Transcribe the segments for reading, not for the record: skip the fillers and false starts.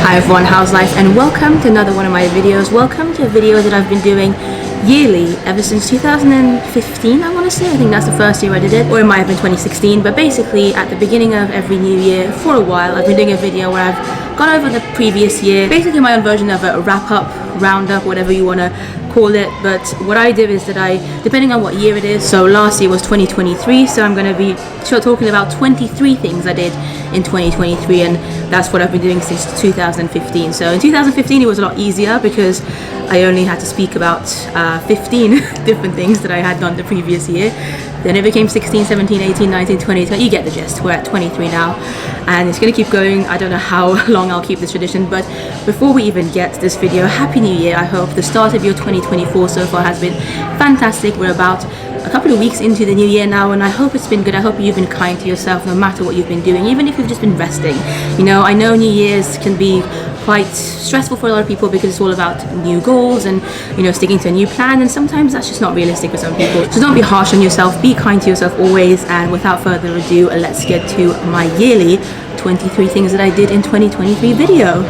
Hi everyone, how's life? And welcome to another one of my videos. Welcome to a video that I've been doing yearly ever since 2015, I want to say. I think that's the first year I did it, or it might have been 2016, but basically at the beginning of every new year for a while I've been doing a video where I've gone over the previous year, basically my own version of a wrap-up, roundup, whatever you want to call it. But what I did is that depending on what year it is, so last year was 2023, so I'm going to be talking about 23 things I did in 2023, and that's what I've been doing since 2015. So in 2015 it was a lot easier because I only had to speak about 15 different things that I had done the previous year. Then it became 16, 17, 18, 19, 20, 20. You get the gist. We're at 23 now, and it's going to keep going. I don't know how long I'll keep this tradition, but before we even get to this video, Happy New Year. I hope the start of your 2024 so far has been fantastic. We're about a couple of weeks into the new year now, and I hope it's been good. I hope you've been kind to yourself no matter what you've been doing, even if you've just been resting. You know, I know New Year's can be quite stressful for a lot of people because it's all about new goals and, you know, sticking to a new plan, and sometimes that's just not realistic for some people. So don't be harsh on yourself, be kind to yourself always. And without further ado, let's get to my yearly 23 things that I did in 2023 video.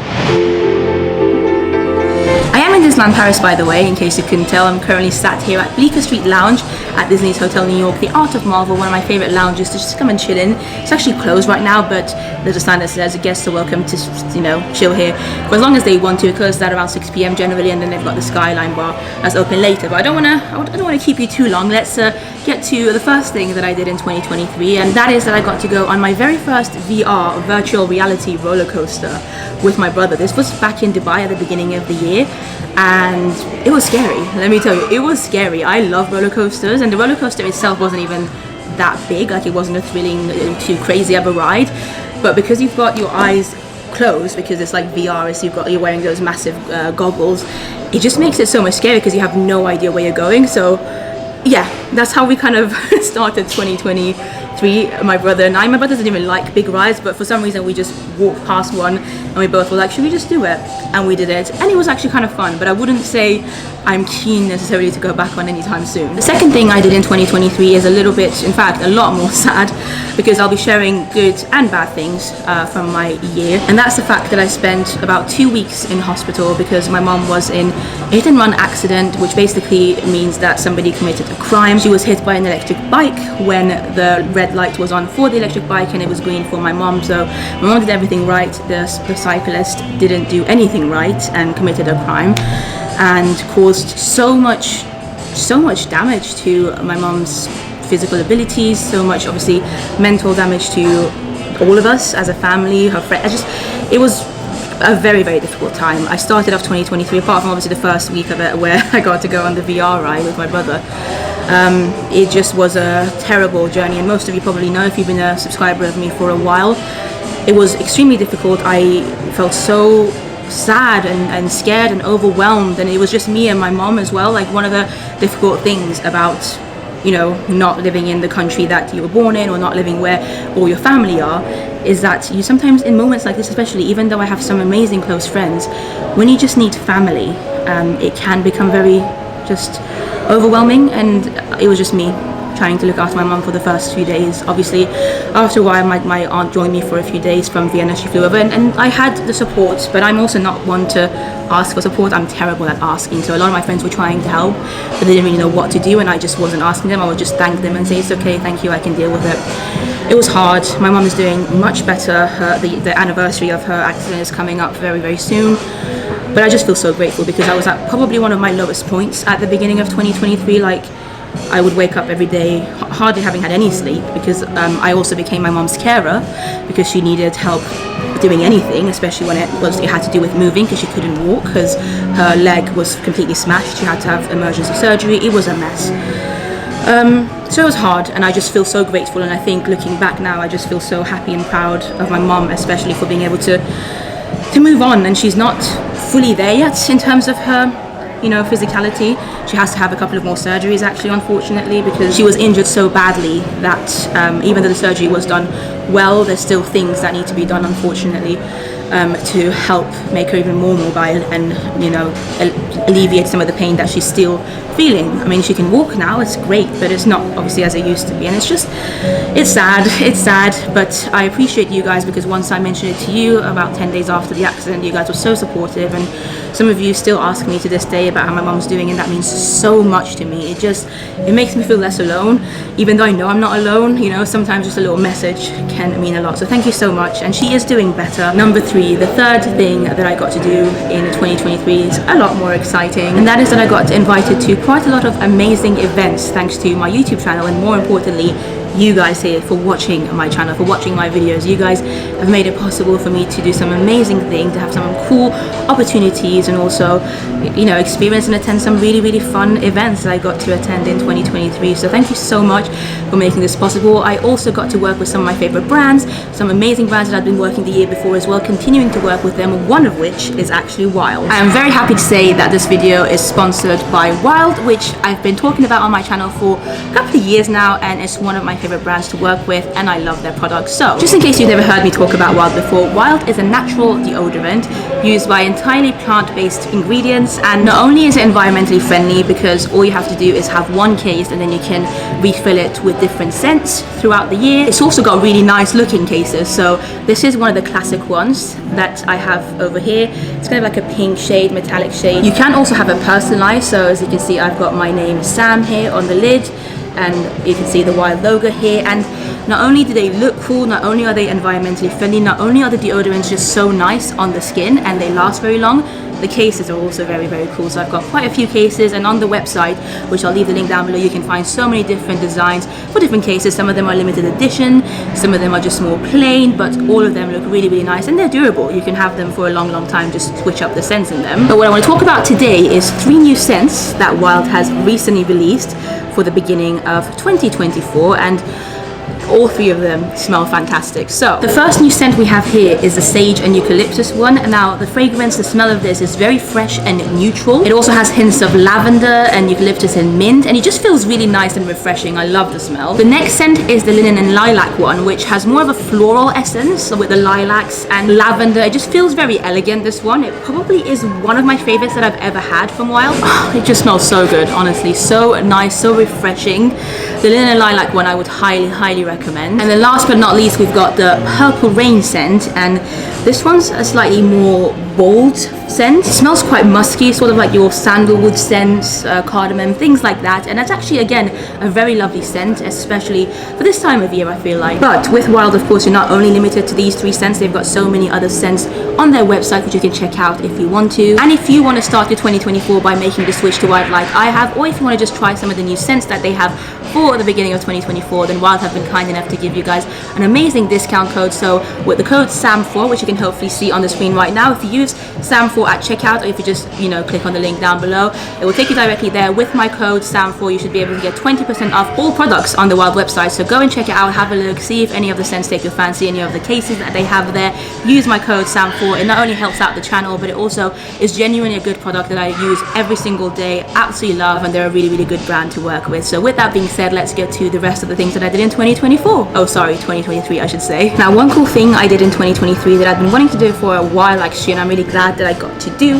I am in Disneyland Paris, by the way, in case you couldn't tell. I'm currently sat here at Bleecker Street Lounge at Disney's Hotel New York, the Art of Marvel, one of my favorite lounges to just come and chill in. It's actually closed right now, but there's a sign that says guests are welcome to, you know, chill here for as long as they want to. It closes at around 6 p.m. generally, and then they've got the Skyline bar that's open later. But I don't want to keep you too long. Let's get to the first thing that I did in 2023, and that is that I got to go on my very first VR, virtual reality roller coaster, with my brother. This was back in Dubai at the beginning of the year, and it was scary. Let me tell you, it was scary. I love roller coasters, and the roller coaster itself wasn't even that big. Like, it wasn't a thrilling, too crazy of a ride, but because you've got your eyes closed, because it's like VR, so you're wearing those massive goggles, it just makes it so much scary because you have no idea where you're going. So yeah, that's how we kind of started 2023, my brother and I. My brother doesn't even like big rides, but for some reason we just walked past one and we both were like, should we just do it? And we did it, and it was actually kind of fun, but I wouldn't say I'm keen necessarily to go back on anytime soon. The second thing I did in 2023 is a little bit, in fact, a lot more sad, because I'll be sharing good and bad things from my year, and that's the fact that I spent about 2 weeks in hospital because my mom was in a hit and run accident, which basically means that somebody committed a crime. She was hit by an electric bike when the red light was on for the electric bike and it was green for my mom. So my mom did everything right, the cyclist didn't do anything right and committed a crime and caused so much damage to my mom's physical abilities, so much obviously mental damage to all of us as a family, her friends. It was a very, very difficult time. I started off 2023, apart from obviously the first week of it where I got to go on the VR ride with my brother. It just was a terrible journey, and most of you probably know if you've been a subscriber of me for a while. It was extremely difficult. I felt so sad and scared and overwhelmed, and it was just me and my mom as well. Like, one of the difficult things about, you know, not living in the country that you were born in, or not living where all your family are, is that you sometimes, in moments like this especially, even though I have some amazing close friends, when you just need family, it can become very just overwhelming. And it was just me trying to look after my mum for the first few days. Obviously after a while my aunt joined me for a few days from Vienna. She flew over, and I had the support, but I'm also not one to ask for support. I'm terrible at asking, so a lot of my friends were trying to help, but they didn't really know what to do, and I just wasn't asking them. I would just thank them and say, it's okay, thank you, I can deal with it. It was hard. My mum is doing much better. The anniversary of her accident is coming up very, very soon, but I just feel so grateful because I was at probably one of my lowest points at the beginning of 2023. Like, I would wake up every day hardly having had any sleep, because I also became my mom's carer because she needed help doing anything, especially when it had to do with moving, because she couldn't walk because her leg was completely smashed. She had to have emergency surgery. It was a mess. So it was hard, and I just feel so grateful. And I think looking back now, I just feel so happy and proud of my mom, especially for being able to move on. And she's not fully there yet in terms of her, you know, physicality. She has to have a couple of more surgeries, actually, unfortunately, because she was injured so badly that even though the surgery was done well, there's still things that need to be done, unfortunately, to help make her even more mobile and, you know, alleviate some of the pain that she's still feeling. I mean, she can walk now, it's great, but it's not obviously as it used to be, and it's sad, but I appreciate you guys, because once I mentioned it to you about 10 days after the accident, you guys were so supportive, and some of you still ask me to this day about how my mom's doing, and that means so much to me. It makes me feel less alone, even though I know I'm not alone. You know, sometimes just a little message can mean a lot, so thank you so much, and she is doing better. Number 3, the third thing that I got to do in 2023 is a lot more exciting, and that is that I got invited to quite a lot of amazing events thanks to my YouTube channel, and more importantly, you guys here for watching my channel, for watching my videos. You guys have made it possible for me to do some amazing things, to have some cool opportunities, and also, you know, experience and attend some really fun events that I got to attend in 2023. So thank you so much for making this possible. I also got to work with some of my favorite brands, some amazing brands that I've been working the year before as well, continuing to work with them, one of which is actually Wild. I am very happy to say that this video is sponsored by Wild, which I've been talking about on my channel for a couple of years now, and it's one of my favorite brands to work with, and I love their products. So just in case you've never heard me talk about Wild before, Wild is a natural deodorant used by entirely plant-based ingredients, and not only is it environmentally friendly because all you have to do is have one case and then you can refill it with different scents throughout the year. It's also got really nice looking cases, so this is one of the classic ones that I have over here. It's kind of like a pink shade, metallic shade. You can also have it personalized, so as you can see, I've got my name Sam here on the lid, and you can see the Wild logo here. And not only do they look cool, not only are they environmentally friendly, not only are the deodorants just so nice on the skin and they last very long, the cases are also very cool. So I've got quite a few cases, and on the website, which I'll leave the link down below, you can find so many different designs for different cases. Some of them are limited edition, some of them are just more plain, but all of them look really nice, and they're durable. You can have them for a long time, just switch up the scents in them. But what I want to talk about today is 3 new scents that Wild has recently released for the beginning of 2024, and all 3 of them smell fantastic. So the first new scent we have here is the sage and eucalyptus one. Now the fragrance, the smell of this is very fresh and neutral. It also has hints of lavender and eucalyptus and mint, and it just feels really nice and refreshing. I love the smell. The next scent is the linen and lilac one, which has more of a floral essence with the lilacs and lavender. It just feels very elegant, this one. It probably is one of my favorites that I've ever had from Wild. It just smells so good, honestly. So nice, so refreshing. The linen and lilac one I would highly recommend. And then last but not least, we've got the purple rain scent, and this one's a slightly more bold scent. It smells quite musky, sort of like your sandalwood scents, cardamom, things like that, and that's actually again a very lovely scent, especially for this time of year, I feel like. But with Wild, of course, you're not only limited to these 3 scents. They've got so many other scents on their website which you can check out if you want to. And if you want to start your 2024 by making the switch to Wild like I have, or if you want to just try some of the new scents that they have for the beginning of 2024, then Wild have been kind enough to give you guys an amazing discount code. So with the code SAM4, which you can hopefully see on the screen right now, if you use SAM4 at checkout, or if you just, you know, click on the link down below, it will take you directly there. With my code SAM4, you should be able to get 20% off all products on the Wild website. So go and check it out, have a look, see if any of the scents take your fancy, any of the cases that they have there. Use my code SAM4. It not only helps out the channel, but it also is genuinely a good product that I use every single day, absolutely love, and they're a really good brand to work with. So with that being said, let's get to the rest of the things that I did in 2024. Oh, sorry, 2023, I should say. Now, one cool thing I did in 2023 that I've been wanting to do for a while actually, and I'm really glad that I got to do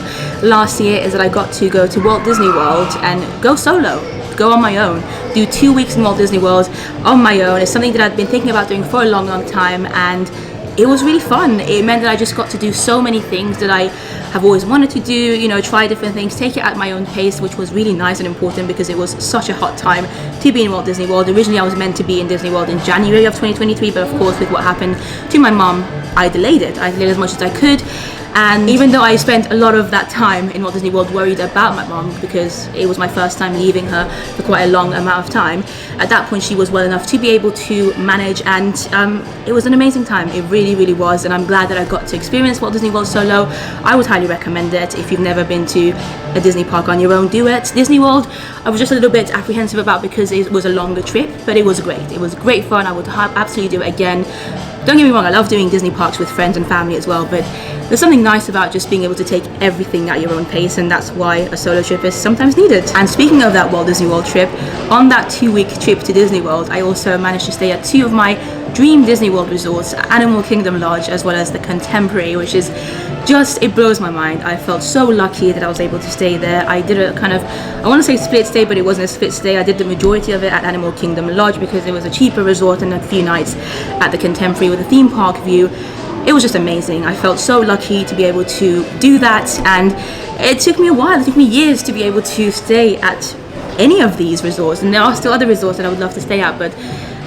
last year, is that I got to go to Walt Disney World and go solo. Go on my own, do 2 weeks in Walt Disney World on my own. It's something that I've been thinking about doing for a long time, and it was really fun. It meant that I just got to do so many things that I have always wanted to do, you know, try different things, take it at my own pace, which was really nice and important because it was such a hot time to be in Walt Disney World. Originally I was meant to be in Disney World in January of 2023, but of course with what happened to my mom, I delayed it. I delayed as much as I could. And even though I spent a lot of that time in Walt Disney World worried about my mom because it was my first time leaving her for quite a long amount of time, at that point she was well enough to be able to manage, and it was an amazing time. It really was, and I'm glad that I got to experience Walt Disney World solo. I would highly recommend it. If you've never been to a Disney park on your own, do it. Disney World, I was just a little bit apprehensive about because it was a longer trip, but it was great. It was great fun. I would absolutely do it again. Don't get me wrong, I love doing Disney parks with friends and family as well, but there's something nice about just being able to take everything at your own pace, and that's why a solo trip is sometimes needed. And speaking of that Walt Disney World trip, on that 2-week trip to Disney World, I also managed to stay at 2 of my dream Disney World resorts, Animal Kingdom Lodge, as well as the Contemporary, which is just, it blows my mind. I felt so lucky that I was able to stay there. I did a kind of, I want to say split stay, but it wasn't a split stay. I did the majority of it at Animal Kingdom Lodge because it was a cheaper resort, and a few nights at the Contemporary with a theme park view. It was just amazing. I felt so lucky to be able to do that, and it took me a while, it took me years to be able to stay at any of these resorts, and there are still other resorts that I would love to stay at, but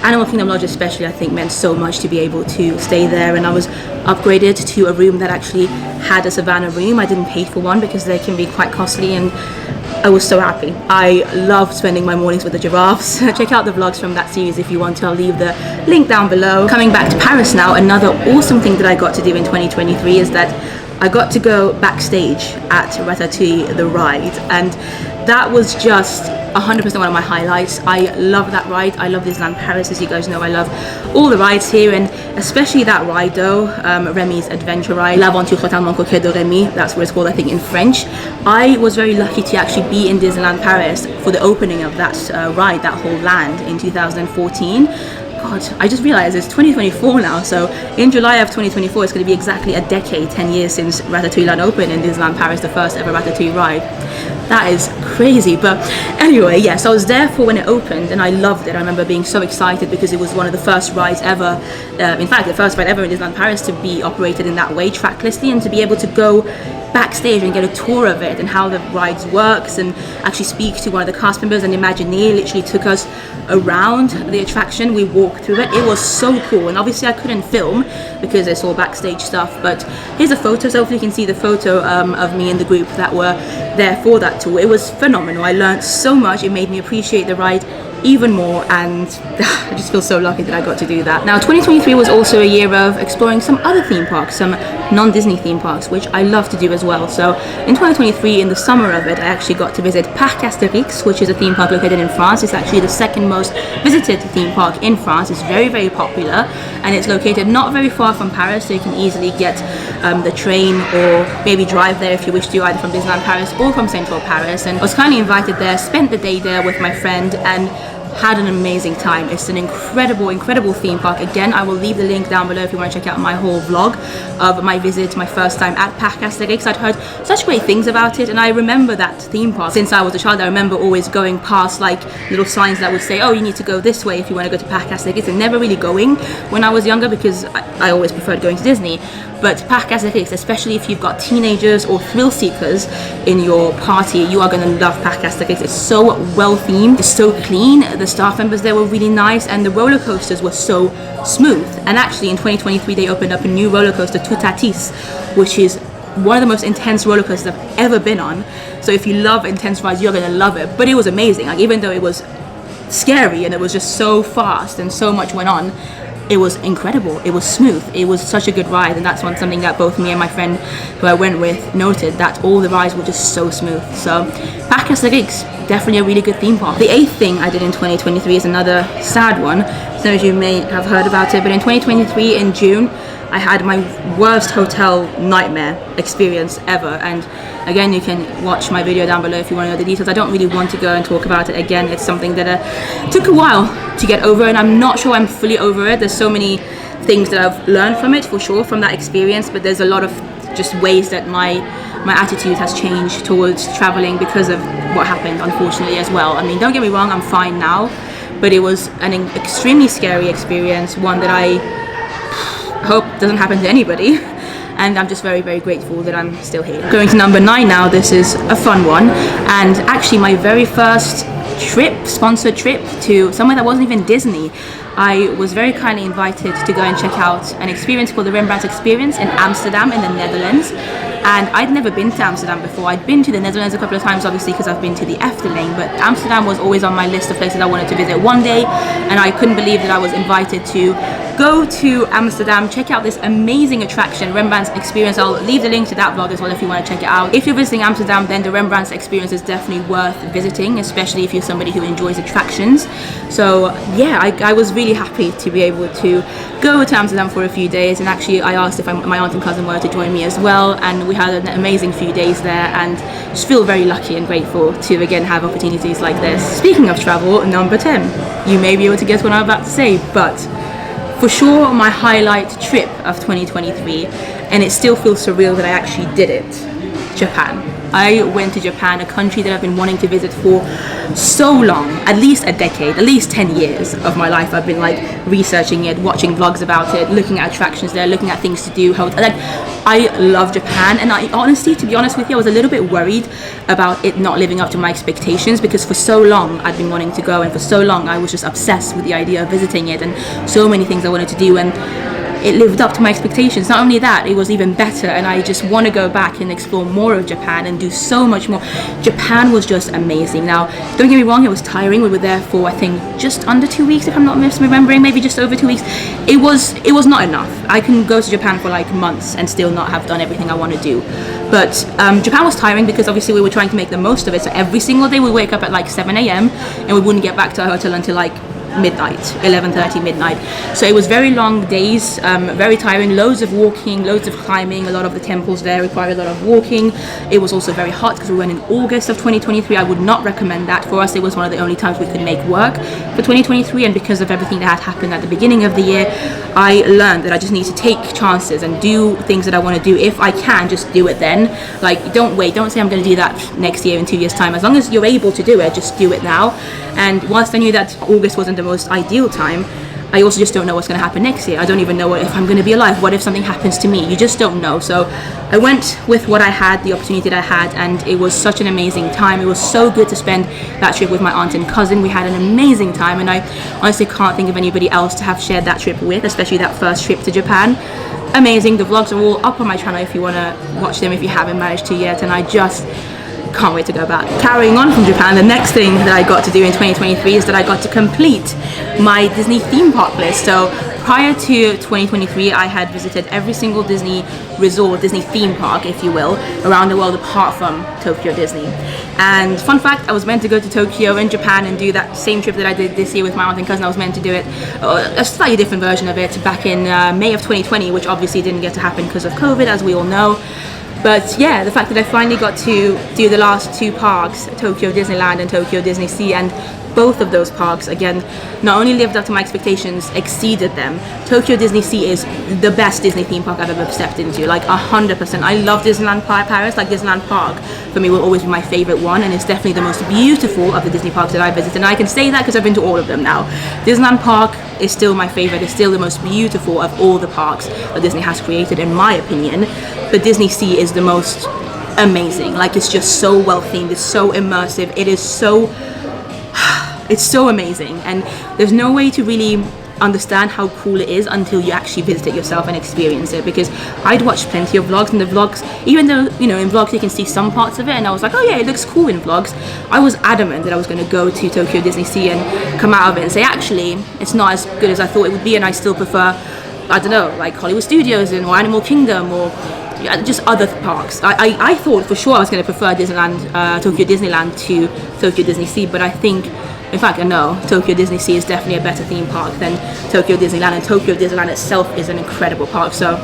Animal Kingdom Lodge especially, I think, meant so much to be able to stay there. And I was upgraded to a room that actually had a Savannah room. I didn't pay for one because they can be quite costly, and I was so happy. I love spending my mornings with the giraffes. Check out the vlogs from that series if you want to. I'll leave the link down below. Coming back to Paris now, another awesome thing that I got to do in 2023 is that I got to go backstage at Ratatouille, the ride, and that was just 100% one of my highlights. I love that ride. I love Disneyland Paris, as you guys know. I love all the rides here, and especially that ride though, Remy's adventure ride, L'Aventure totalement coquette de Remy, that's what it's called, I think, in French. I was very lucky to actually be in Disneyland Paris for the opening of that ride, that whole land, in 2014. God, I just realized it's 2024 now, so in July of 2024 it's going to be exactly a decade, 10 years since Ratatouille Land opened in Disneyland Paris, the first ever Ratatouille ride. That is crazy. But anyway, yes, I was there for when it opened, and I loved it. I remember being so excited because it was one of the first rides ever, in fact the first ride ever in Disneyland Paris to be operated in that way, tracklessly, and to be able to go backstage and get a tour of it and how the rides works, and actually speak to one of the cast members. And Imagineer literally took us around the attraction. We walked through it. It was so cool, and obviously I couldn't film because it's all backstage stuff, but here's a photo, so hopefully you can see the photo of me and the group that were there for that tour. It was phenomenal. I learned so much. It made me appreciate the ride even more, and I just feel so lucky that I got to do that. Now 2023 was also a year of exploring some other theme parks, some non-Disney theme parks, which I love to do as well. So in 2023, in the summer of it, I actually got to visit Parc Astérix, which is a theme park located in France. It's actually the second most visited theme park in France. It's very, very popular, and it's located not very far from Paris, so you can easily get the train or maybe drive there if you wish to, either from Disneyland Paris or from Central Paris. And I was kindly invited there, spent the day there with my friend, and had an amazing time. It's an incredible theme park. Again, I will leave the link down below if you want to check out my whole vlog of my visit, my first time at Parc Astérix. I'd heard such great things about it, and I remember that theme park since I was a child. I remember always going past like little signs that would say, oh, you need to go this way if you want to go to Parc Astérix, and never really going when I was younger because I always preferred going to Disney. But Parc Astérix, especially if you've got teenagers or thrill seekers in your party, you are going to love Parc Astérix. It's so well themed, it's so clean, the staff members there were really nice, and the roller coasters were so smooth. And actually in 2023 they opened up a new roller coaster, Toutatis, which is one of the most intense roller coasters I've ever been on. So if you love intense rides, you're going to love it. But it was amazing. Like, even though it was scary and it was just so fast and so much went on, it was incredible. It was smooth. It was such a good ride, and that's something that both me and my friend who I went with noted, that all the rides were just so smooth. So Parc Astérix, definitely a really good theme park. The eighth thing I did in 2023 is another sad one. Some of you may have heard about it, but in 2023 in June I had my worst hotel nightmare experience ever. And again, you can watch my video down below if you want to know the details. I don't really want to go and talk about it again. It's something that took a while to get over, and I'm not sure I'm fully over it. There's so many things that I've learned from it, for sure, from that experience, but there's a lot of just ways that my attitude has changed towards traveling because of what happened, unfortunately, as well. I mean, don't get me wrong, I'm fine now, but it was an extremely scary experience, one that I hope doesn't happen to anybody, and I'm just very, very grateful that I'm still here. Going to number 9 now. This is a fun one, and actually my very first sponsored trip to somewhere that wasn't even Disney. I was very kindly invited to go and check out an experience called the Rembrandt Experience in Amsterdam in the Netherlands. And I'd never been to Amsterdam before. I'd been to the Netherlands a couple of times, obviously, because I've been to the Efteling, but Amsterdam was always on my list of places I wanted to visit one day, and I couldn't believe that I was invited to go to Amsterdam, check out this amazing attraction, Rembrandt's Experience. I'll leave the link to that vlog as well if you want to check it out. If you're visiting Amsterdam, then the Rembrandt's Experience is definitely worth visiting, especially if you're somebody who enjoys attractions. So yeah, I was really happy to be able to go to Amsterdam for a few days, and actually I asked if my aunt and cousin were to join me as well, and we had an amazing few days there, and just feel very lucky and grateful to again have opportunities like this. Speaking of travel, number 10. You may be able to guess what I'm about to say, but for sure my highlight trip of 2023, and it still feels surreal that I actually did it. Japan. I went to Japan, a country that I've been wanting to visit for so long, at least a decade, at least 10 years of my life. I've been like researching it, watching vlogs about it, looking at attractions there, looking at things to do. Like, I love Japan, and I honestly, to be honest with you, I was a little bit worried about it not living up to my expectations, because for so long I'd been wanting to go, and for so long I was just obsessed with the idea of visiting it, and so many things I wanted to do, and it lived up to my expectations. Not only that, it was even better, and I just want to go back and explore more of Japan and do so much more. Japan was just amazing. Now, don't get me wrong, it was tiring. We were there for, I think, just under 2 weeks, if I'm not misremembering, maybe just over 2 weeks. It was not enough. I can go to Japan for like months and still not have done everything I want to do. But Japan was tiring because obviously we were trying to make the most of it. So every single day we wake up at like 7 a.m. and we wouldn't get back to our hotel until like midnight, 11:30 midnight. So it was very long days, very tiring, loads of walking, loads of climbing. A lot of the temples there require a lot of walking. It was also very hot because we went in August of 2023. I would not recommend that for us. It was one of the only times we could make work for 2023, and because of everything that had happened at the beginning of the year, I learned that I just need to take chances and do things that I want to do. If I can, just do it then. Like, don't wait, don't say I'm going to do that next year in 2 years time. As long as you're able to do it, just do it now. And whilst I knew that August wasn't the most ideal time, I also just don't know what's going to happen next year. I don't even know if I'm going to be alive. What if something happens to me? You just don't know. So I went with what I had, the opportunity that I had, and it was such an amazing time. It was so good to spend that trip with my aunt and cousin. We had an amazing time, and I honestly can't think of anybody else to have shared that trip with, especially that first trip to Japan. Amazing. The vlogs are all up on my channel if you want to watch them, if you haven't managed to yet, and I just can't wait to go back. Carrying on from Japan, the next thing that I got to do in 2023 is that I got to complete my Disney theme park list. So prior to 2023, I had visited every single Disney resort, Disney theme park, if you will, around the world apart from Tokyo Disney. And fun fact, I was meant to go to Tokyo in Japan and do that same trip that I did this year with my aunt and cousin. I was meant to do it, a slightly different version of it, back in May of 2020, which obviously didn't get to happen because of COVID, as we all know. But yeah, the fact that I finally got to do the last two parks, Tokyo Disneyland and Tokyo Disney Sea, and both of those parks, again, not only lived up to my expectations, exceeded them. Tokyo Disney Sea is the best Disney theme park I've ever stepped into, like 100%. I love Disneyland Paris, like Disneyland Park for me will always be my favorite one, and it's definitely the most beautiful of the Disney parks that I visited, and I can say that because I've been to all of them now. Disneyland Park is still my favorite, it's still the most beautiful of all the parks that Disney has created, in my opinion, but Disney Sea is the most amazing. Like, it's just so well themed, it's so immersive, it's so amazing, and there's no way to really understand how cool it is until you actually visit it yourself and experience it. Because I'd watched plenty of vlogs, and the vlogs, even though, you know, in vlogs you can see some parts of it, and I was like, oh yeah, it looks cool in vlogs, I was adamant that I was going to go to Tokyo Disney Sea and come out of it and say, actually, it's not as good as I thought it would be, and I still prefer, I don't know, like Hollywood Studios or Animal Kingdom or just other parks. I thought for sure I was going to prefer Disneyland, Tokyo Disneyland to Tokyo Disney Sea, but I think, in fact, I know Tokyo Disney Sea is definitely a better theme park than Tokyo Disneyland, and Tokyo Disneyland itself is an incredible park. So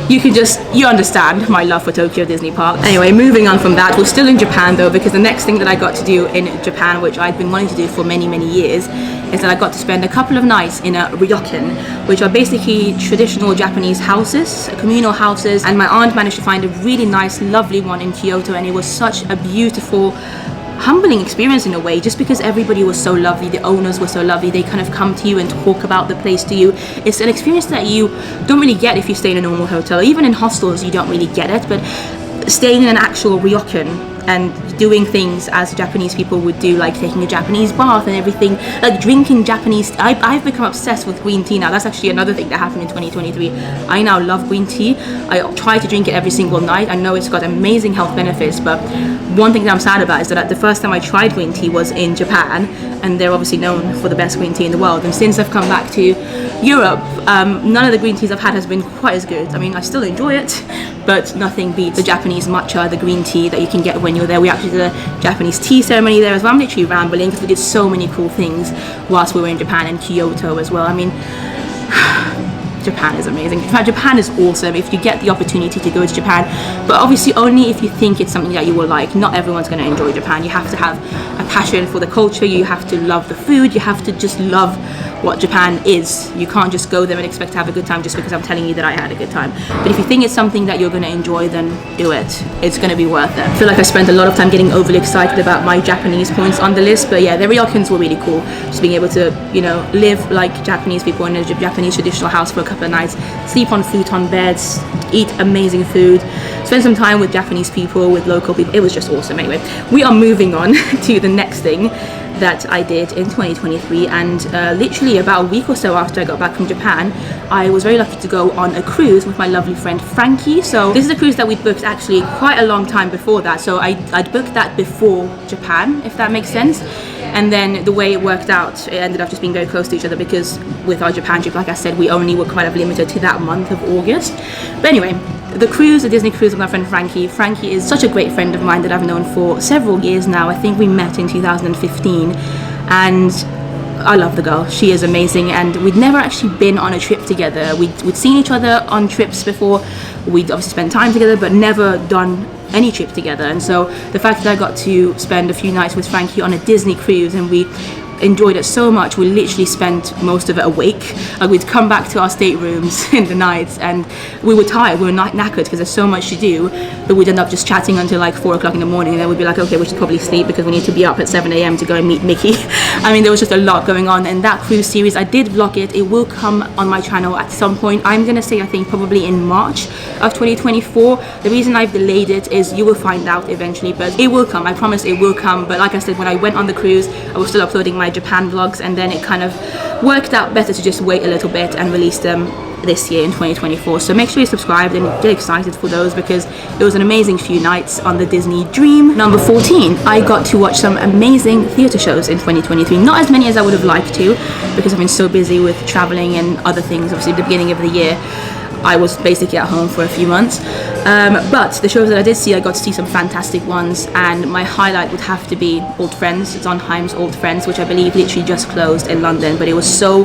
you understand my love for Tokyo Disney Park. Anyway, moving on from that, we're still in Japan though, because the next thing that I got to do in Japan, which I've been wanting to do for many, many years, is that I got to spend a couple of nights in a ryokan, which are basically traditional Japanese houses, communal houses, and my aunt managed to find a really nice, lovely one in Kyoto, and it was such a beautiful, humbling experience in a way, just because everybody was so lovely, the owners were so lovely, they kind of come to you and talk about the place to you. It's an experience that you don't really get if you stay in a normal hotel. Even in hostels you don't really get it, but staying in an actual ryokan and doing things as Japanese people would do, like taking a Japanese bath and everything, like drinking Japanese. I've become obsessed with green tea now. That's actually another thing that happened in 2023. I now love green tea. I try to drink it every single night. I know it's got amazing health benefits, but one thing that I'm sad about is that the first time I tried green tea was in Japan, and they're obviously known for the best green tea in the world, and since I've come back to Europe, none of the green teas I've had has been quite as good. I mean, I still enjoy it, but nothing beats the Japanese matcha, the green tea that you can get when you're there. We actually did a Japanese tea ceremony there as well. I'm literally rambling because we did so many cool things whilst we were in Japan and Kyoto as well. I mean, Japan is amazing. Japan is awesome if you get the opportunity to go to Japan, but obviously only if you think it's something that you will like. Not everyone's going to enjoy Japan. You have to have a passion for the culture, you have to love the food, you have to just love what Japan is. You can't just go there and expect to have a good time just because I'm telling you that I had a good time. But if you think it's something that you're going to enjoy, then do it. It's going to be worth it. I feel like I spent a lot of time getting overly excited about my Japanese points on the list, but yeah, the ryokans were really cool. Just being able to, you know, live like Japanese people in a Japanese traditional house for a couple of nights, sleep on futon beds, eat amazing food, spend some time with Japanese people, with local people. It was just awesome. Anyway, we are moving on to the next thing that I did in 2023, and literally about a week or so after I got back from Japan, I was very lucky to go on a cruise with my lovely friend Frankie. So this is a cruise that we booked actually quite a long time before that, so I'd booked that before Japan, if that makes sense. And then the way it worked out, it ended up just being very close to each other, because with our Japan trip, like I said, we only were kind of limited to that month of August. But anyway, the cruise, the Disney cruise with my friend Frankie. Frankie is such a great friend of mine that I've known for several years now. I think we met in 2015, and I love the girl. She is amazing, and we'd never actually been on a trip together. We'd seen each other on trips before. We'd obviously spent time together, but never done any trip together. And so the fact that I got to spend a few nights with Frankie on a Disney cruise, and we enjoyed it so much, we literally spent most of it awake. Like, we'd come back to our staterooms in the nights and we were tired, we were knackered because there's so much to do, but we'd end up just chatting until like 4 o'clock in the morning, and then we'd be like, okay, we should probably sleep because we need to be up at 7 a.m. to go and meet Mickey. I mean, there was just a lot going on. And that cruise series, I did vlog it. It will come on my channel at some point. I'm gonna say, I think probably in March of 2024. The reason I've delayed it is you will find out eventually, but it will come. I promise it will come. But like I said, when I went on the cruise, I was still uploading my Japan vlogs, and then it kind of worked out better to just wait a little bit and release them this year in 2024. So make sure you subscribe and get excited for those, because it was an amazing few nights on the Disney Dream. Number 14, I got to watch some amazing theatre shows in 2023. Not as many as I would have liked to, because I've been so busy with traveling and other things. Obviously at the beginning of the year I was basically at home for a few months, but the shows that I did see, I got to see some fantastic ones, and my highlight would have to be Old Friends, Sondheim's Old Friends, which I believe literally just closed in London, but it was so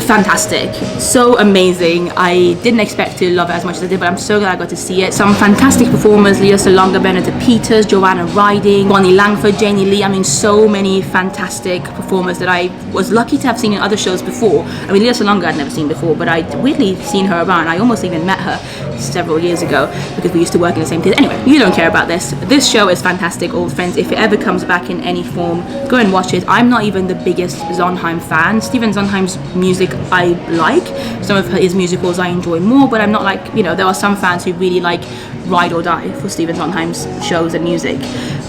fantastic, so amazing. I didn't expect to love it as much as I did, but I'm so glad I got to see it. Some fantastic performers: Leah Salonga, Benedict Peters, Joanna Riding, Bonnie Langford, Janie Lee. I mean, so many fantastic performers that I was lucky to have seen in other shows before. I mean, Leah Salonga I'd never seen before, but I'd weirdly seen her around. I almost even met her several years ago because we used to work in the same theatre. Anyway, you don't care about this. This show is fantastic, Old Friends. If it ever comes back in any form, go and watch it. I'm not even the biggest Sondheim fan. Stephen Sondheim's music I like. Some of his musicals I enjoy more, but I'm not like, you know, there are some fans who really like ride or die for Stephen Sondheim's shows and music,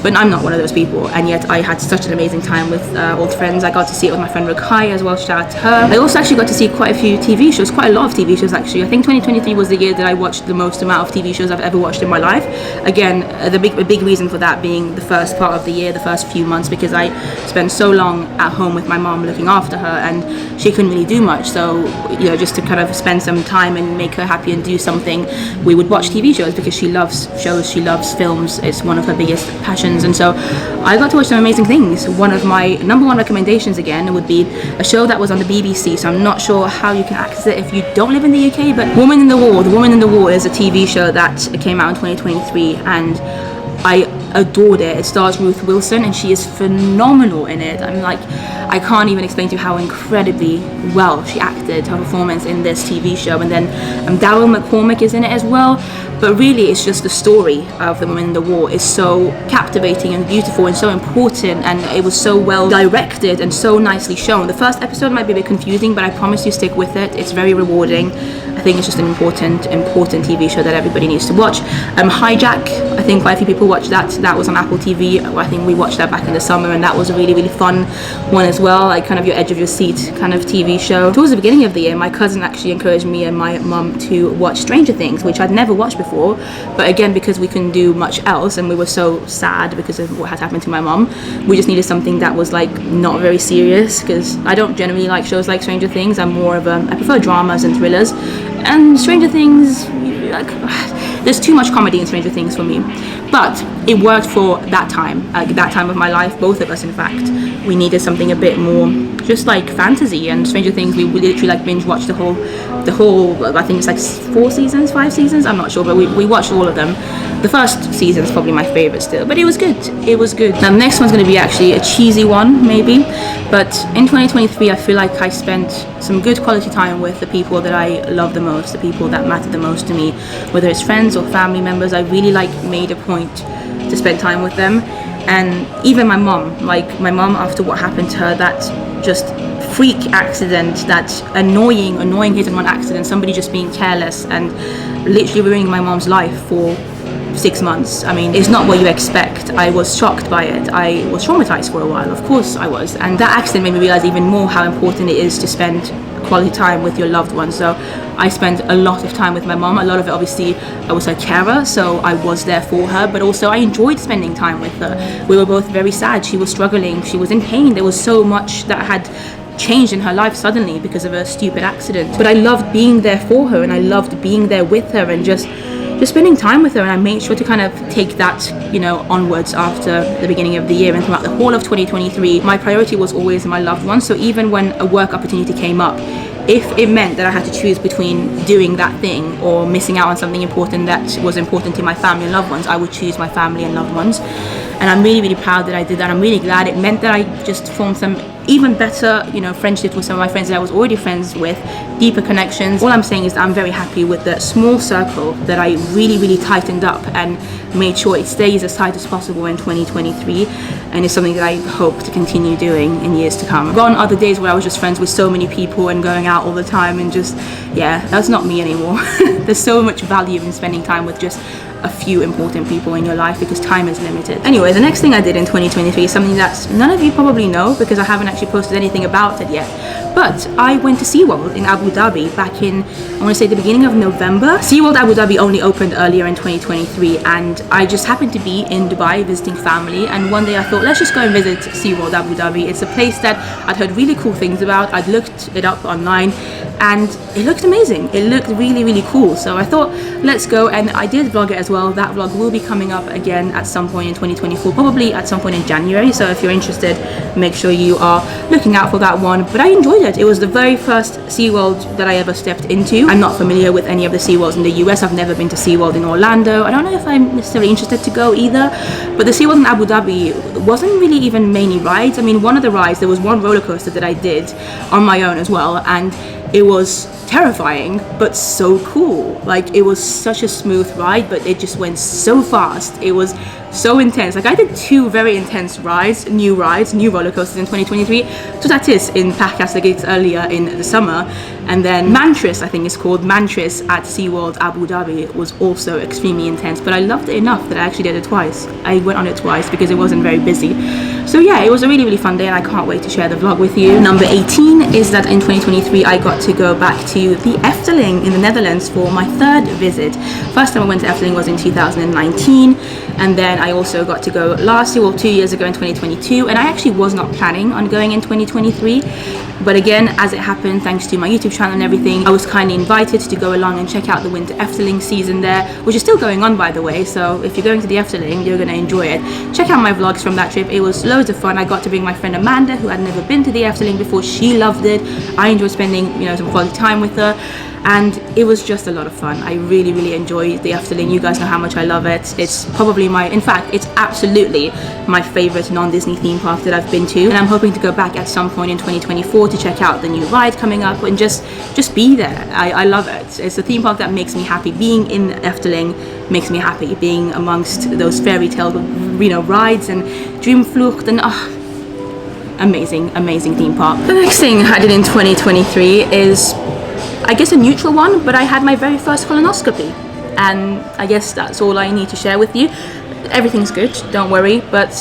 but I'm not one of those people. And yet I had such an amazing time with Old Friends. I got to see it with my friend Rakai as well, shout out to her. I also actually got to see quite a few TV shows, quite a lot of TV shows actually. I think 2023 was the year that I watched the most amount of TV shows I've ever watched in my life. Again, the big reason for that being the first part of the year, the first few months, because I spent so long at home with my mom looking after her, and she couldn't really do much. So, you know, just to kind of spend some time and make her happy and do something, we would watch TV shows because she loves shows, she loves films. It's one of her biggest passions. And so I got to watch some amazing things. One of my number one recommendations again would be a show that was on the BBC, so I'm not sure how you can access it if you don't live in the UK, but Woman in the War. The Woman in the War is a TV show that came out in 2023, and I adored it. It stars Ruth Wilson, and she is phenomenal in it. I'm like, I can't even explain to you how incredibly well she acted, her performance in this TV show. And then Daryl McCormick is in it as well. But really, it's just the story of the Woman in the War is so captivating and beautiful and so important, and it was so well directed and so nicely shown. The first episode might be a bit confusing, but I promise you stick with it. It's very rewarding. I think it's just an important TV show that everybody needs to watch. Hijack, I think quite a few people watched that. That was on Apple TV. I think we watched that back in the summer, and that was a really, really fun one as well. Like kind of your edge of your seat kind of TV show. Towards the beginning of the year, my cousin actually encouraged me and my mum to watch Stranger Things, which I'd never watched before. But again, because we couldn't do much else and we were so sad because of what had happened to my mum, we just needed something that was like not very serious, because I don't generally like shows like Stranger Things. I'm more of I prefer dramas and thrillers, and Stranger Things, like, there's too much comedy in Stranger Things for me. But it worked for that time, that time of my life, both of us in fact. We needed something a bit more just like fantasy, and Stranger Things, we literally like binge watched the whole, I think it's like 5 seasons, I'm not sure, but we watched all of them. The first season is probably my favorite still, but it was good. Now the next one's going to be actually a cheesy one maybe, but in 2023 I feel like I spent some good quality time with the people that I love the most, the people that matter the most to me, whether it's friends or family members. I really like made a point to spend time with them. And even my mom, after what happened to her, that just freak accident, that annoying hit and run accident, somebody just being careless and literally ruining my mom's life for 6 months. I mean, it's not what you expect. I was shocked by it. I was traumatized for a while, of course I was. And that accident made me realize even more how important it is to spend quality time with your loved ones. So I spent a lot of time with my mom. A lot of it, obviously, I was her carer, so I was there for her, but also I enjoyed spending time with her. We were both very sad. She was struggling. She was in pain. There was so much that had changed in her life suddenly because of a stupid accident. But I loved being there for her, and I loved being there with her, and just spending time with her. And I made sure to kind of take that, onwards after the beginning of the year and throughout the whole of 2023. My priority was always my loved ones. So even when a work opportunity came up, if it meant that I had to choose between doing that thing or missing out on something important that was important to my family and loved ones, I would choose my family and loved ones. And I'm really, really proud that I did that. I'm really glad. It meant that I just formed some even better, friendships with some of my friends that I was already friends with, deeper connections. All I'm saying is that I'm very happy with the small circle that I really, really tightened up and made sure it stays as tight as possible in 2023. And it's something that I hope to continue doing in years to come. I've gone other days where I was just friends with so many people and going out all the time, and just, that's not me anymore. There's so much value in spending time with just a few important people in your life, because time is limited. Anyway, the next thing I did in 2023 is something that none of you probably know, because I haven't actually posted anything about it yet. But I went to SeaWorld in Abu Dhabi back in, I want to say, the beginning of November. SeaWorld Abu Dhabi only opened earlier in 2023, and I just happened to be in Dubai visiting family, and one day I thought, let's just go and visit SeaWorld Abu Dhabi. It's a place that I'd heard really cool things about. I'd looked it up online, and it looked amazing. It looked really, really cool. So I thought, let's go, and I did vlog it as well. That vlog will be coming up again at some point in 2024, probably at some point in January. So if you're interested, make sure you are looking out for that one. But I enjoyed it. It was the very first SeaWorld that I ever stepped into. I'm not familiar with any of the SeaWorlds in the US. I've never been to SeaWorld in Orlando. I don't know if I'm necessarily interested to go either. But the SeaWorld in Abu Dhabi wasn't really even mainly rides. I mean, one of the rides, there was one roller coaster that I did on my own as well, and it was terrifying but so cool. Like, it was such a smooth ride, but it just went so fast. It was so intense. Like, I did 2 very intense new roller coasters in 2023. So that is in Parc earlier in the summer, and then Mantris, I think it's called Mantris, at SeaWorld Abu Dhabi was also extremely intense, but I loved it enough that I actually did it twice. I went on it twice because it wasn't very busy. So yeah, it was a really, really fun day, and I can't wait to share the vlog with you. Number 18 is that in 2023 I got to go back to the Efteling in the Netherlands for my 3rd visit. First time I went to Efteling was in 2019, and then I also got to go last year, 2 years ago in 2022, and I actually was not planning on going in 2023. But again, as it happened, thanks to my YouTube channel and everything, I was kindly invited to go along and check out the winter Efteling season there, which is still going on, by the way. So if you're going to the Efteling, you're going to enjoy it. Check out my vlogs from that trip. It was loads of fun. I got to bring my friend Amanda, who had never been to the Efteling before. She loved it. I enjoyed spending, some quality time with her. And it was just a lot of fun. I really, really enjoyed the Efteling. You guys know how much I love it. It's probably in fact, it's absolutely my favorite non-Disney theme park that I've been to. And I'm hoping to go back at some point in 2024 to check out the new ride coming up and just be there. I love it. It's a theme park that makes me happy. Being in Efteling makes me happy. Being amongst those fairy tale, rides and Dreamflucht and amazing, amazing theme park. The next thing I did in 2023 is, I guess, a neutral one, but I had my very first colonoscopy, and I guess that's all I need to share with you. Everything's good, don't worry, but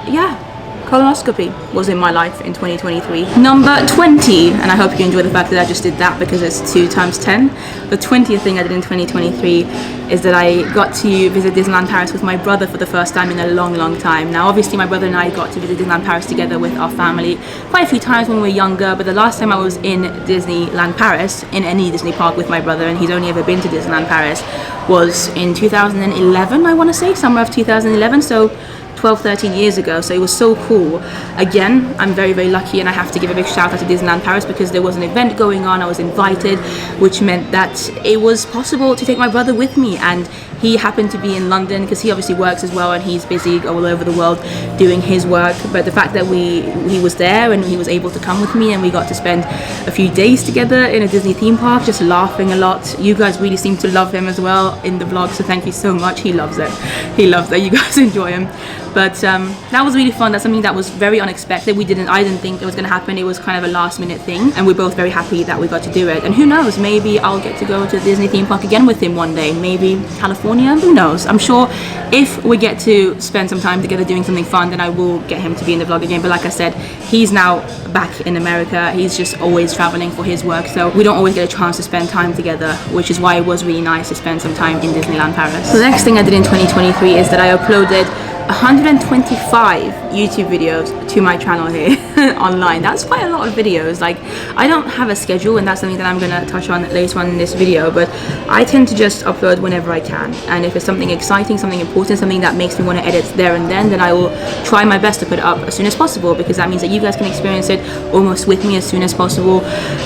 yeah, colonoscopy was in my life in 2023. Number 20, and I hope you enjoy the fact that I just did that because it's 2 times 10. The 20th thing I did in 2023 is that I got to visit Disneyland Paris with my brother for the first time in a long time. Now obviously my brother and I got to visit Disneyland Paris together with our family quite a few times when we were younger, but the last time I was in Disneyland Paris, in any Disney park with my brother, and he's only ever been to Disneyland Paris, was in 2011, I want to say, summer of 2011, so 12-13 years ago. So it was so cool. Again, I'm very lucky, and I have to give a big shout out to Disneyland Paris because there was an event going on. I was invited, which meant that it was possible to take my brother with me, and he happened to be in London because he obviously works as well and he's busy all over the world doing his work. But the fact that he was there and he was able to come with me, and we got to spend a few days together in a Disney theme park just laughing a lot. You guys really seem to love him as well in the vlog, so thank you so much. He loves it. He loves that you guys enjoy him. But that was really fun. That's something that was very unexpected. I didn't think it was going to happen. It was kind of a last minute thing, and we're both very happy that we got to do it. And who knows, maybe I'll get to go to a Disney theme park again with him one day. Maybe California, who knows. I'm sure if we get to spend some time together doing something fun, then I will get him to be in the vlog again. But like I said, he's now back in America. He's just always traveling for his work, so we don't always get a chance to spend time together, which is why it was really nice to spend some time in Disneyland Paris. So the next thing I did in 2023 is that I uploaded 125 YouTube videos to my channel here online. That's quite a lot of videos. Like, I don't have a schedule, and that's something that I'm gonna touch on later on in this video, but I tend to just upload whenever I can. And if it's something exciting, something important, something that makes me want to edit there and then I will try my best to put it up as soon as possible, because that means that you guys can experience it almost with me as soon as possible,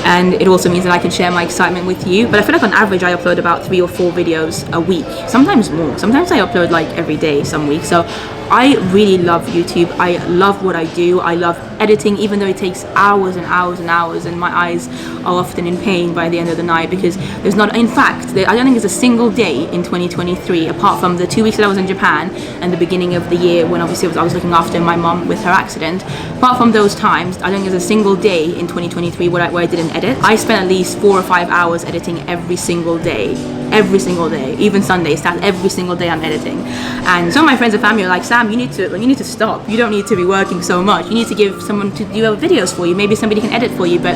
and it also means that I can share my excitement with you. But I feel like on average I upload about 3 or 4 videos a week, sometimes more. Sometimes I upload like every day some weeks. So I really love YouTube. I love what I do. I love editing, even though it takes hours and hours and hours, and my eyes are often in pain by the end of the night, because there's not, in fact, I don't think there's a single day in 2023, apart from the 2 weeks that I was in Japan and the beginning of the year when obviously I was looking after my mom with her accident. Apart from those times, I don't think there's a single day in 2023 where I didn't edit. I spent at least 4 or 5 hours editing every single day. Every single day, even Sundays, that every single day I'm editing. And some of my friends and family are like, Sam, you need to stop. You don't need to be working so much. You need to give someone to do videos for you. Maybe somebody can edit for you. But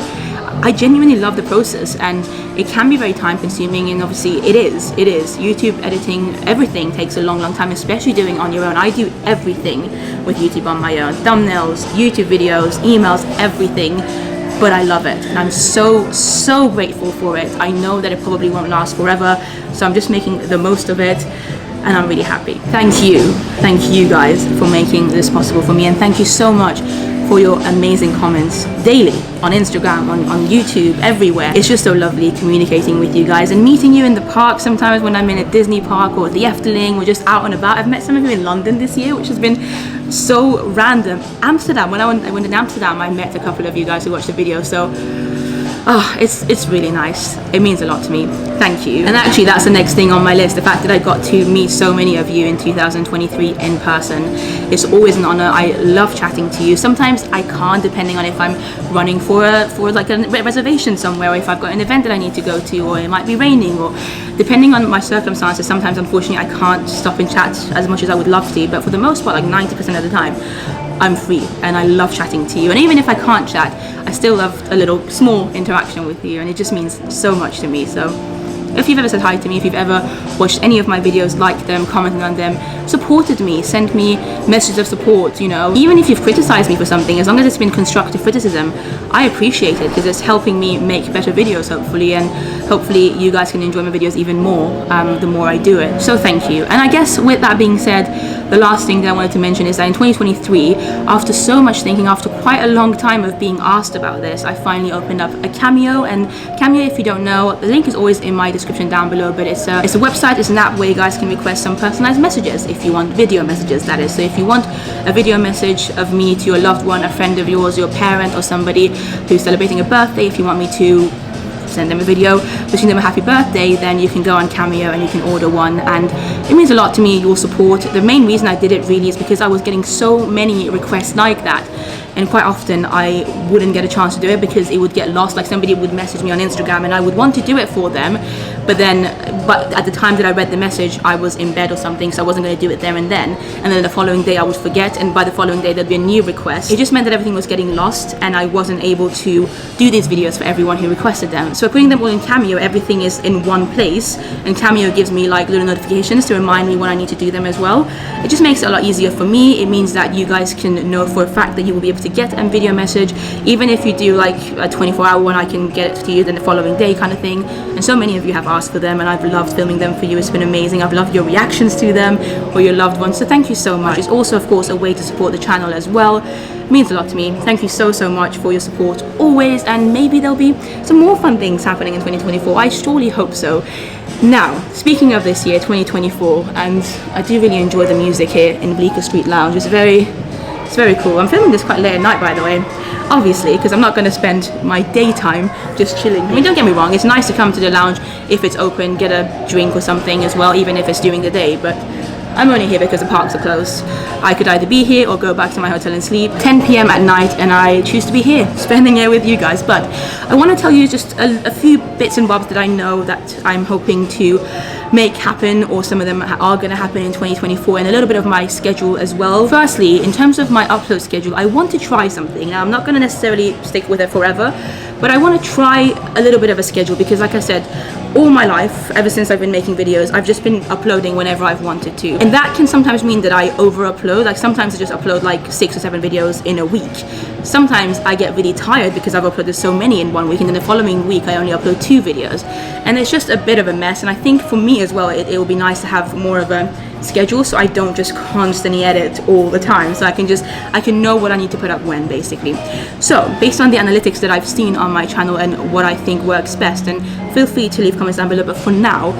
I genuinely love the process, and it can be very time consuming, and obviously it is. YouTube editing, everything takes a long time, especially doing on your own. I do everything with YouTube on my own. Thumbnails, YouTube videos, emails, everything. But I love it, and I'm so grateful for it. I know that it probably won't last forever, so I'm just making the most of it, and I'm really happy. Thank you guys for making this possible for me, and thank you so much for your amazing comments daily on Instagram, on YouTube, everywhere. It's just so lovely communicating with you guys and meeting you in the park sometimes when I'm in a Disney park or the Efteling or just out and about. I've met some of you in London this year, which has been so random. Amsterdam, when I went in Amsterdam, I met a couple of you guys who watched the video, so it's really nice. It means a lot to me. Thank you. And actually that's the next thing on my list, the fact that I got to meet so many of you in 2023 in person. It's always an honor. I love chatting to you. Sometimes I can't, depending on if I'm running for like a reservation somewhere, or if I've got an event that I need to go to, or it might be raining, or depending on my circumstances. Sometimes unfortunately I can't stop and chat as much as I would love to, but for the most part, like 90% of the time, I'm free and I love chatting to you. And even if I can't chat, I still love a little small interaction with you, and it just means so much to me. So if you've ever said hi to me, if you've ever watched any of my videos, liked them, commented on them, supported me, sent me messages of support, you know, even if you've criticized me for something, as long as it's been constructive criticism, I appreciate it, because it's helping me make better videos, hopefully, and hopefully you guys can enjoy my videos even more the more I do it. So thank you. And I guess with that being said, the last thing that I wanted to mention is that in 2023, after so much thinking, after quite a long time of being asked about this, I finally opened up a Cameo. And Cameo, if you don't know, the link is always in my description down below, but it's a website, it's an app where you guys can request some personalized messages, if you want video messages, that is. So if you want a video message of me to your loved one, a friend of yours, your parent, or somebody who's celebrating a birthday, if you want me to send them a video wishing them a happy birthday, then you can go on Cameo and you can order one, and it means a lot to me, your support. The main reason I did it really is because I was getting so many requests like that, and quite often I wouldn't get a chance to do it because it would get lost. Like, somebody would message me on Instagram and I would want to do it for them, but at the time that I read the message, I was in bed or something, so I wasn't going to do it there and then the following day I would forget, and by the following day there'd be a new request. It just meant that everything was getting lost and I wasn't able to do these videos for everyone who requested them. So putting them all in Cameo, everything is in one place, and Cameo gives me like little notifications to remind me when I need to do them as well. It just makes it a lot easier for me. It means that you guys can know for a fact that you will be able to get a video message, even if you do like a 24-hour one, I can get it to you then the following day kind of thing. And so many of you have asked for them, and I've loved filming them for you. It's been amazing. I've loved your reactions to them or your loved ones, so thank you so much. It's also of course a way to support the channel as well. It means a lot to me. Thank you so much for your support always, and maybe there'll be some more fun things happening in 2024. I surely hope so. Now, speaking of this year, 2024, and I do really enjoy the music here in Bleecker Street Lounge. It's very cool. I'm filming this quite late at night, by the way, obviously, because I'm not going to spend my daytime just chilling. I mean, don't get me wrong, it's nice to come to the lounge if it's open, get a drink or something as well, even if it's during the day, but I'm only here because the parks are closed. I could either be here or go back to my hotel and sleep. 10 p.m. at night, and I choose to be here, spending it with you guys. But I want to tell you just a few bits and bobs that I know that I'm hoping to make happen, or some of them are going to happen in 2024, and a little bit of my schedule as well. Firstly, in terms of my upload schedule, I want to try something. Now, I'm not going to necessarily stick with it forever, but I want to try a little bit of a schedule because, like I said, all my life, ever since I've been making videos, I've just been uploading whenever I've wanted to. And that can sometimes mean that I over-upload. Like sometimes I just upload like 6 or 7 videos in a week. Sometimes I get really tired because I've uploaded so many in one week, and then the following week I only upload 2 videos. And it's just a bit of a mess, and I think for me as well, it will be nice to have more of a schedule so I don't just constantly edit all the time, so I can know what I need to put up when, basically. So based on the analytics that I've seen on my channel and what I think works best, and feel free to leave comments down below, but for now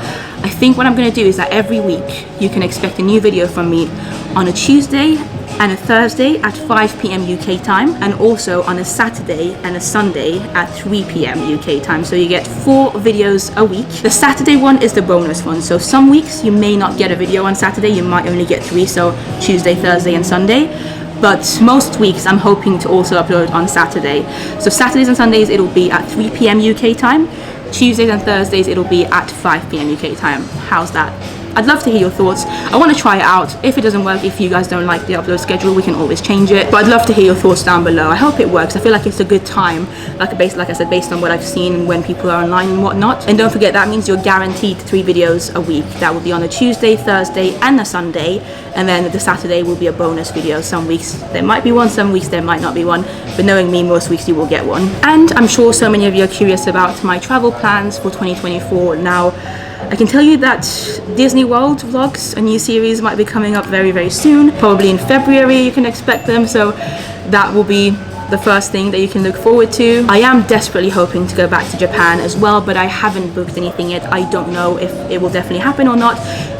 I think what I'm going to do is that every week you can expect a new video from me on a Tuesday and a Thursday at 5 p.m. UK time, and also on a Saturday and a Sunday at 3 p.m. UK time. So you get 4 videos a week. The Saturday one is the bonus one, so some weeks you may not get a video on Saturday, you might only get 3, so Tuesday, Thursday and Sunday. But most weeks I'm hoping to also upload on Saturday. So Saturdays and Sundays it'll be at 3 p.m. UK time. Tuesdays and Thursdays it'll be at 5 p.m. UK time. How's that? I'd love to hear your thoughts. I want to try it out. If it doesn't work, if you guys don't like the upload schedule, we can always change it. But I'd love to hear your thoughts down below. I hope it works. I feel like it's a good time, like I said, based on what I've seen when people are online and whatnot. And don't forget, that means you're guaranteed 3 videos a week. That will be on a Tuesday, Thursday and a Sunday. And then the Saturday will be a bonus video. Some weeks there might be one, some weeks there might not be one. But knowing me, most weeks you will get one. And I'm sure so many of you are curious about my travel plans for 2024. Now, I can tell you that Disney World vlogs, a new series, might be coming up very soon. Probably in February you can expect them, so that will be the first thing that you can look forward to. I am desperately hoping to go back to Japan as well, but I haven't booked anything yet. I don't know if it will definitely happen or not.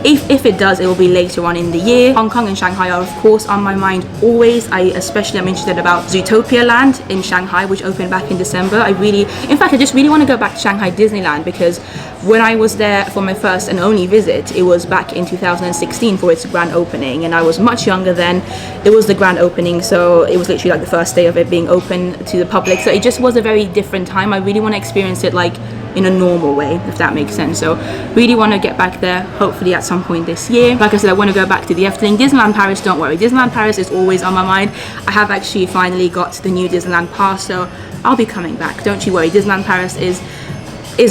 If it does, it will be later on in the year. Hong Kong and Shanghai are of course on my mind always. I'm interested about Zootopia Land in Shanghai, which opened back in December. In fact, I just really want to go back to Shanghai Disneyland, because when I was there for my first and only visit, it was back in 2016 for its grand opening, and I was much younger then. It was the grand opening, so it was literally like the first day of it being open to the public, so it just was a very different time. I really want to experience it like in a normal way, if that makes sense. So really want to get back there, hopefully at some point this year. Like I said, I want to go back to the Efteling. Disneyland Paris, don't worry, Disneyland Paris is always on my mind. I have actually finally got the new Disneyland Pass, so I'll be coming back, don't you worry. Disneyland Paris is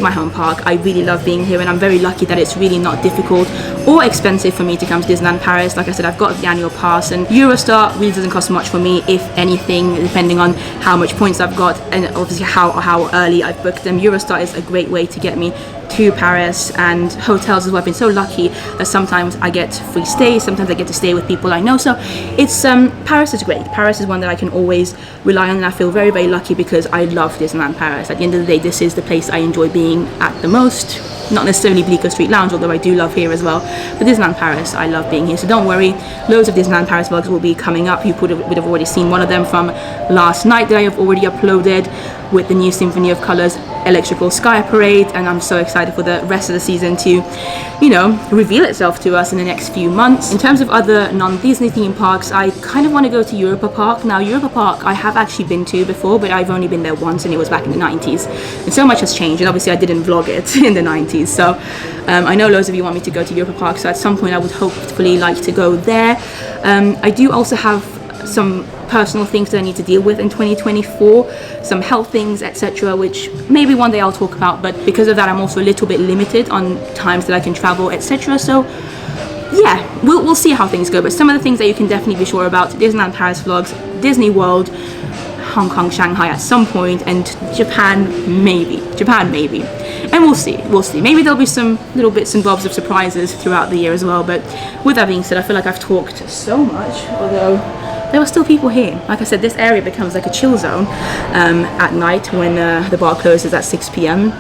my home park. I really love being here, and I'm very lucky that it's really not difficult or expensive for me to come to Disneyland Paris. Like I said, I've got the annual pass, and Eurostar really doesn't cost much for me, if anything, depending on how much points I've got and obviously how early I've booked them. Eurostar is a great way to get me to Paris, and hotels as well. I've been so lucky that sometimes I get free stay, sometimes I get to stay with people I know. So it's Paris is great. Paris is one that I can always rely on, and I feel very lucky because I love Disneyland Paris. At the end of the day, this is the place I enjoy being at the most. Not necessarily Bleecker Street Lounge, although I do love here as well, but Disneyland Paris, I love being here. So don't worry, loads of Disneyland Paris vlogs will be coming up. You would have already seen one of them from last night that I have already uploaded, with the new Symphony of Colors Electrical Sky Parade, and I'm so excited for the rest of the season to, you know, reveal itself to us in the next few months. In terms of other non-Disney theme parks, I kind of want to go to Europa Park. Now, Europa Park I have actually been to before, but I've only been there once, and it was back in the 90s. And so much has changed, and obviously I didn't vlog it in the 90s. So I know loads of you want me to go to Europa Park, so at some point I would hopefully like to go there. I do also have some personal things that I need to deal with in 2024, some health things, etc., which maybe one day I'll talk about, but because of that I'm also a little bit limited on times that I can travel, etc. So yeah, we'll see how things go, but some of the things that you can definitely be sure about: Disneyland Paris vlogs, Disney World, Hong Kong, Shanghai at some point, and Japan maybe, and we'll see, maybe there'll be some little bits and bobs of surprises throughout the year as well. But with that being said, I feel like I've talked so much, although there were still people here. Like I said, this area becomes like a chill zone at night when the bar closes at 6 p.m.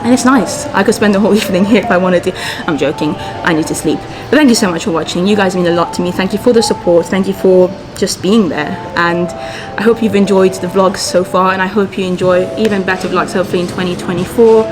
and it's nice. I could spend the whole evening here if I wanted to. I'm joking, I need to sleep. But thank you so much for watching. You guys mean a lot to me. Thank you for the support, thank you for just being there, and I hope you've enjoyed the vlogs so far, and I hope you enjoy even better vlogs hopefully in 2024.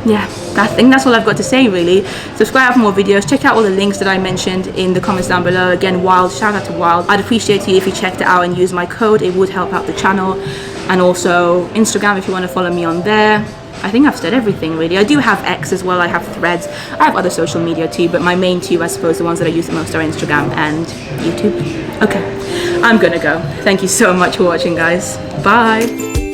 Yeah, I think that's all I've got to say really. Subscribe for more videos, check out all the links that I mentioned in the comments down below. Again, Wild, shout out to Wild. I'd appreciate it if you checked it out and used my code, it would help out the channel. And also Instagram if you want to follow me on there. I think I've said everything really. I do have X as well, I have Threads, I have other social media too, but my main two, I suppose, the ones that I use the most are Instagram and YouTube. Okay, I'm gonna go. Thank you so much for watching, guys. Bye.